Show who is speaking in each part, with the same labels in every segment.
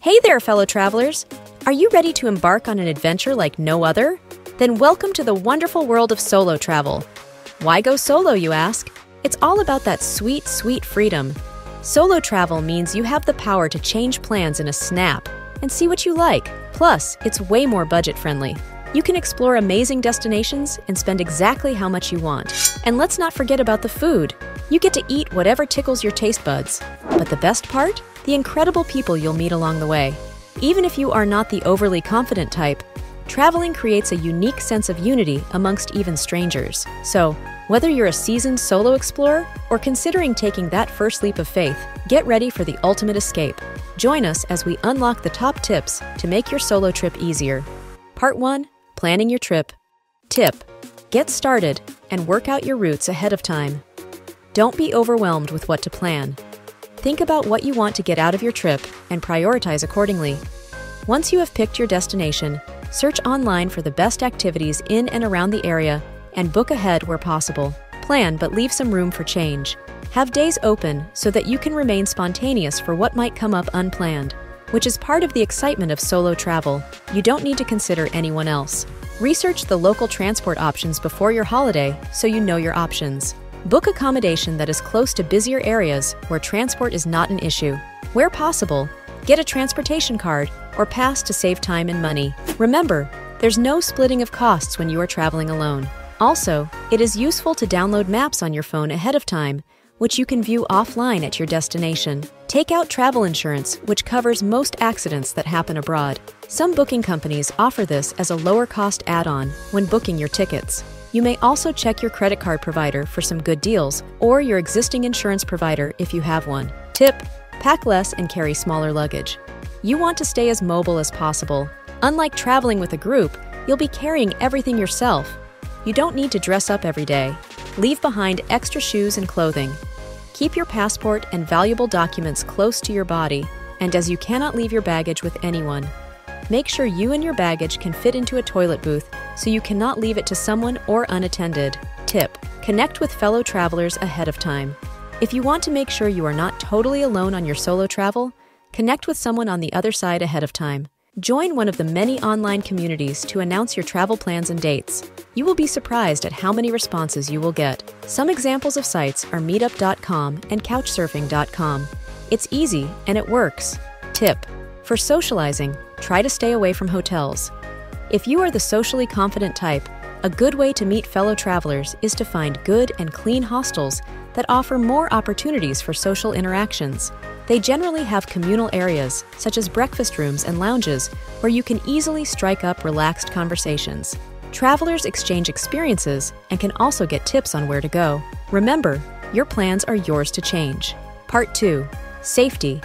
Speaker 1: Hey there, fellow travelers! Are you ready to embark on an adventure like no other? Then welcome to the wonderful world of solo travel. Why go solo, you ask? It's all about that sweet, sweet freedom. Solo travel means you have the power to change plans in a snap and see what you like. Plus, it's way more budget-friendly. You can explore amazing destinations and spend exactly how much you want. And let's not forget about the food. You get to eat whatever tickles your taste buds. But the best part? The incredible people you'll meet along the way. Even if you are not the overly confident type, traveling creates a unique sense of unity amongst even strangers. So, whether you're a seasoned solo explorer or considering taking that first leap of faith, get ready for the ultimate escape. Join us as we unlock the top tips to make your solo trip easier. Part 1. Planning your trip. Tip: get started and work out your routes ahead of time. Don't be overwhelmed with what to plan. Think about what you want to get out of your trip and prioritize accordingly. Once you have picked your destination, search online for the best activities in and around the area and book ahead where possible. Plan, but leave some room for change. Have days open so that you can remain spontaneous for what might come up unplanned, which is part of the excitement of solo travel. You don't need to consider anyone else. Research the local transport options before your holiday so you know your options. Book accommodation that is close to busier areas where transport is not an issue. Where possible, get a transportation card or pass to save time and money. Remember, there's no splitting of costs when you are traveling alone. Also, it is useful to download maps on your phone ahead of time, which you can view offline at your destination. Take out travel insurance, which covers most accidents that happen abroad. Some booking companies offer this as a lower-cost add-on when booking your tickets. You may also check your credit card provider for some good deals, or your existing insurance provider if you have one. Tip: pack less and carry smaller luggage. You want to stay as mobile as possible. Unlike traveling with a group, you'll be carrying everything yourself. You don't need to dress up every day. Leave behind extra shoes and clothing. Keep your passport and valuable documents close to your body, and as you cannot leave your baggage with anyone, make sure you and your baggage can fit into a toilet booth so you cannot leave it to someone or unattended. Tip: connect with fellow travelers ahead of time. If you want to make sure you are not totally alone on your solo travel, connect with someone on the other side ahead of time. Join one of the many online communities to announce your travel plans and dates. You will be surprised at how many responses you will get. Some examples of sites are meetup.com and couchsurfing.com. It's easy and it works. Tip: for socializing, try to stay away from hotels. If you are the socially confident type, a good way to meet fellow travelers is to find good and clean hostels that offer more opportunities for social interactions. They generally have communal areas, such as breakfast rooms and lounges, where you can easily strike up relaxed conversations. Travelers exchange experiences and can also get tips on where to go. Remember, your plans are yours to change. Part 2. Safety.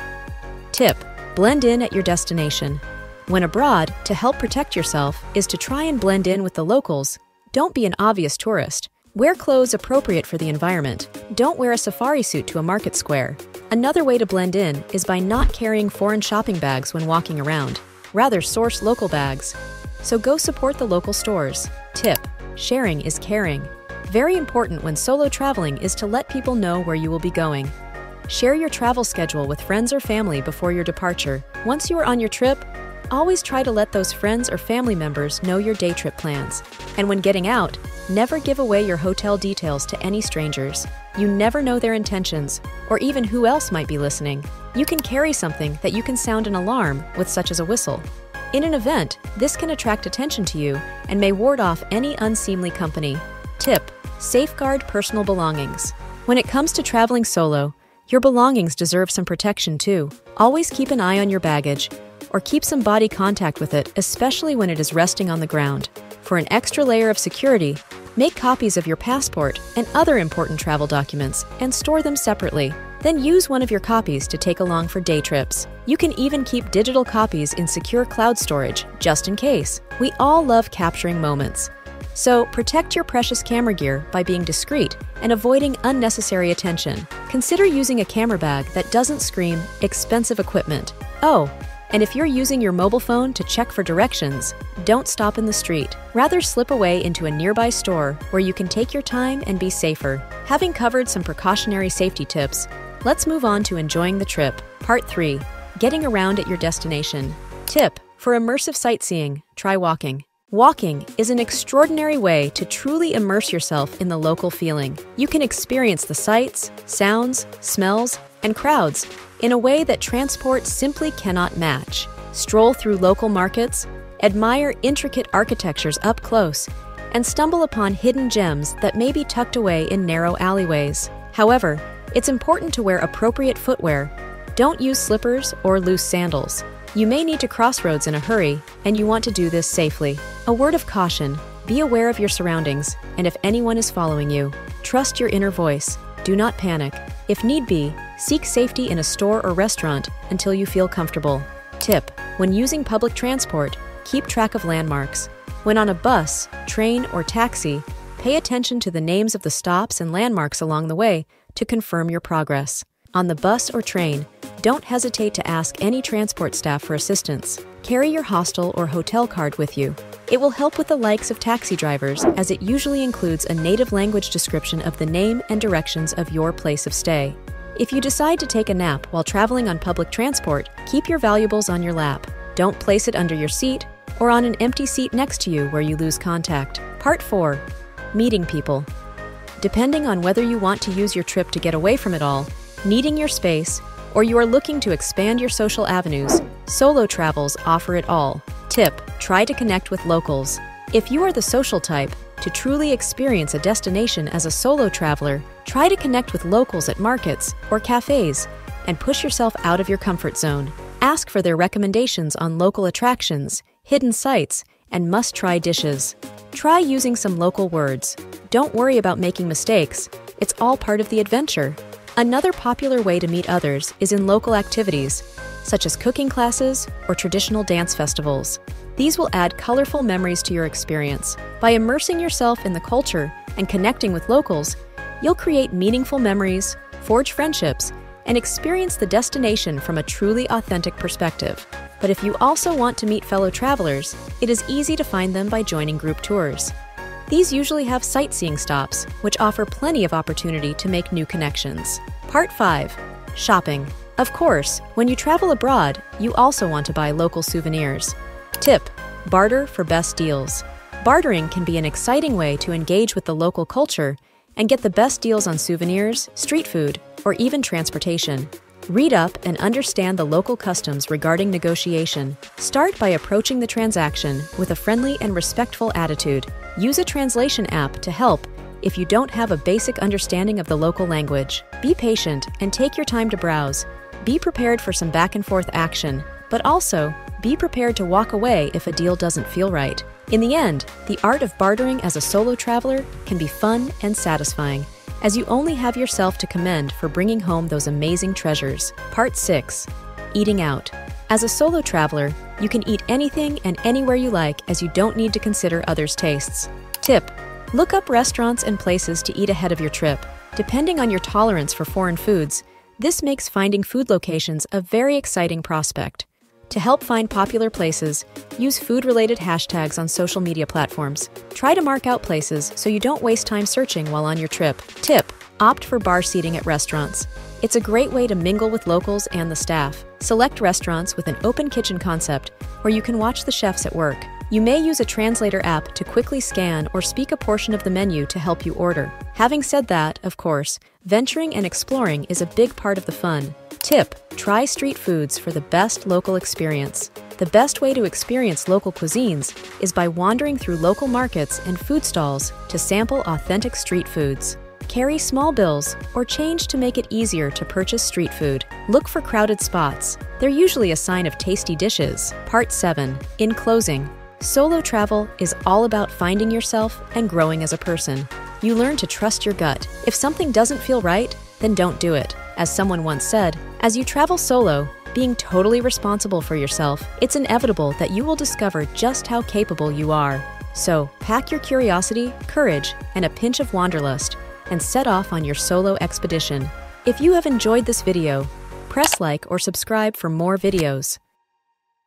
Speaker 1: Tip: blend in at your destination. When abroad, to help protect yourself is to try and blend in with the locals. Don't be an obvious tourist. Wear clothes appropriate for the environment. Don't wear a safari suit to a market square. Another way to blend in is by not carrying foreign shopping bags when walking around. Rather, source local bags. So go support the local stores. Tip: sharing is caring. Very important when solo traveling is to let people know where you will be going. Share your travel schedule with friends or family before your departure. Once you are on your trip, always try to let those friends or family members know your day trip plans. And when getting out, never give away your hotel details to any strangers. You never know their intentions, or even who else might be listening. You can carry something that you can sound an alarm with, such as a whistle. In an event, this can attract attention to you and may ward off any unseemly company. Tip: safeguard personal belongings. When it comes to traveling solo, your belongings deserve some protection too. Always keep an eye on your baggage, or keep some body contact with it, especially when it is resting on the ground. For an extra layer of security, make copies of your passport and other important travel documents and store them separately. Then use one of your copies to take along for day trips. You can even keep digital copies in secure cloud storage, just in case. We all love capturing moments. So protect your precious camera gear by being discreet and avoiding unnecessary attention. Consider using a camera bag that doesn't scream expensive equipment. Oh, and if you're using your mobile phone to check for directions, don't stop in the street. Rather, slip away into a nearby store where you can take your time and be safer. Having covered some precautionary safety tips, let's move on to enjoying the trip. Part 3. getting around at your destination. Tip: for immersive sightseeing, try walking. Walking is an extraordinary way to truly immerse yourself in the local feeling. You can experience the sights, sounds, smells, and crowds in a way that transport simply cannot match. Stroll through local markets, admire intricate architectures up close, and stumble upon hidden gems that may be tucked away in narrow alleyways. However, it's important to wear appropriate footwear. Don't use slippers or loose sandals. You may need to cross roads in a hurry, and you want to do this safely. A word of caution: be aware of your surroundings, and if anyone is following you, trust your inner voice. Do not panic. If need be, seek safety in a store or restaurant until you feel comfortable. Tip: when using public transport, keep track of landmarks. When on a bus, train, or taxi, pay attention to the names of the stops and landmarks along the way to confirm your progress. On the bus or train, don't hesitate to ask any transport staff for assistance. Carry your hostel or hotel card with you. It will help with the likes of taxi drivers, as it usually includes a native language description of the name and directions of your place of stay. If you decide to take a nap while traveling on public transport, keep your valuables on your lap. Don't place it under your seat or on an empty seat next to you where you lose contact. Part 4. Meeting people. Depending on whether you want to use your trip to get away from it all, needing your space, or you are looking to expand your social avenues, solo travels offer it all. Tip: try to connect with locals. If you are the social type, to truly experience a destination as a solo traveler, try to connect with locals at markets or cafes and push yourself out of your comfort zone. Ask for their recommendations on local attractions, hidden sites, and must-try dishes. Try using some local words. Don't worry about making mistakes. It's all part of the adventure. Another popular way to meet others is in local activities, such as cooking classes or traditional dance festivals. These will add colorful memories to your experience. By immersing yourself in the culture and connecting with locals, you'll create meaningful memories, forge friendships, and experience the destination from a truly authentic perspective. But if you also want to meet fellow travelers, it is easy to find them by joining group tours. These usually have sightseeing stops, which offer plenty of opportunity to make new connections. Part 5. Shopping. Of course, when you travel abroad, you also want to buy local souvenirs. Tip: barter for best deals. Bartering can be an exciting way to engage with the local culture and get the best deals on souvenirs, street food, or even transportation. Read up and understand the local customs regarding negotiation. Start by approaching the transaction with a friendly and respectful attitude. Use a translation app to help if you don't have a basic understanding of the local language. Be patient and take your time to browse. Be prepared for some back-and-forth action, but also be prepared to walk away if a deal doesn't feel right. In the end, the art of bartering as a solo traveler can be fun and satisfying, as you only have yourself to commend for bringing home those amazing treasures. Part 6. Eating out. As a solo traveler, you can eat anything and anywhere you like, as you don't need to consider others' tastes. Tip: look up restaurants and places to eat ahead of your trip. Depending on your tolerance for foreign foods, this makes finding food locations a very exciting prospect. To help find popular places, use food-related hashtags on social media platforms. Try to mark out places so you don't waste time searching while on your trip. Tip: opt for bar seating at restaurants. It's a great way to mingle with locals and the staff. Select restaurants with an open kitchen concept where you can watch the chefs at work. You may use a translator app to quickly scan or speak a portion of the menu to help you order. Having said that, of course, venturing and exploring is a big part of the fun. Tip: try street foods for the best local experience. The best way to experience local cuisines is by wandering through local markets and food stalls to sample authentic street foods. Carry small bills or change to make it easier to purchase street food. Look for crowded spots. They're usually a sign of tasty dishes. Part 7. In closing, solo travel is all about finding yourself and growing as a person. You learn to trust your gut. If something doesn't feel right, then don't do it. As someone once said, as you travel solo, being totally responsible for yourself, it's inevitable that you will discover just how capable you are. So, pack your curiosity, courage, and a pinch of wanderlust, and set off on your solo expedition. If you have enjoyed this video, press like or subscribe for more videos.